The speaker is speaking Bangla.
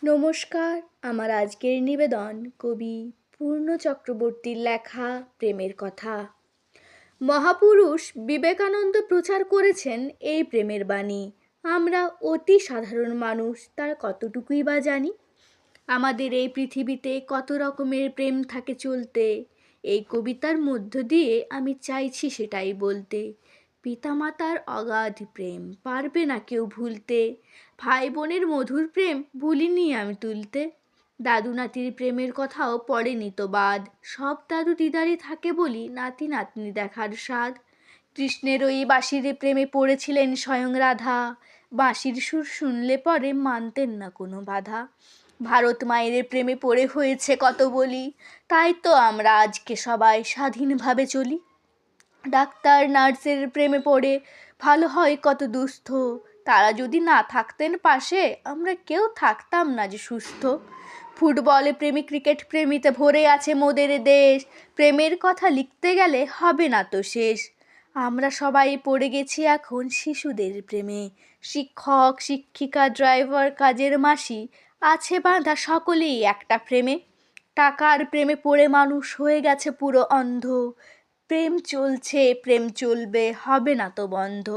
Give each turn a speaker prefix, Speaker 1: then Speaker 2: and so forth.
Speaker 1: নমস্কার। আমার আজকের নিবেদন কবি পূর্ণ চক্রবর্তীর লেখা প্রেমের কথা। মহাপুরুষ বিবেকানন্দ প্রচার করেছেন এই প্রেমের বাণী। আমরা অতি সাধারণ মানুষ, তার কতটুকুই বা জানি। আমাদের এই পৃথিবীতে কত রকমের প্রেম থাকে চলতে, এই কবিতার মধ্য দিয়ে আমি চাইছি সেটাই বলতে। পিতামাতার অগাধ প্রেম পারবে না কেউ ভুলতে, ভাই বোনের মধুর প্রেম ভুলিনি আমি তুলতে। দাদু নাতির প্রেমের কথাও পড়েনি তো বাদ, সব দাদু দিদারই থাকে বলি নাতি নাতনি দেখার স্বাদ। কৃষ্ণের ওই বাঁশির প্রেমে পড়েছিলেন স্বয়ং রাধা, বাঁশির সুর শুনলে পরে মানতেন না কোনো বাধা। ভারত মায়ের প্রেমে পড়ে হয়েছে কত বলি, তাই তো আমরা আজকে সবাই স্বাধীনভাবে চলি। ডাক্তার নার্সের প্রেমে পড়ে ভালো হয় কত দুস্থ, তারা যদি না থাকতেন পাশে আমরা কেউ থাকতাম না যে সুস্থ। ফুটবলে প্রেমী ক্রিকেট প্রেমীতে ভরে আছে মোদের দেশ, প্রেমের কথা লিখতে গেলে হবে না তো শেষ। আমরা সবাই পড়ে গেছি এখন শিশুদের প্রেমে, শিক্ষক শিক্ষিকা ড্রাইভার কাজের মাসি আছে বাঁধা সকলেই একটা ফ্রেমে। টাকার প্রেমে পড়ে মানুষ হয়ে গেছে পুরো অন্ধ, প্রেম চলছে প্রেম চলবে হবে না তো বন্ধ।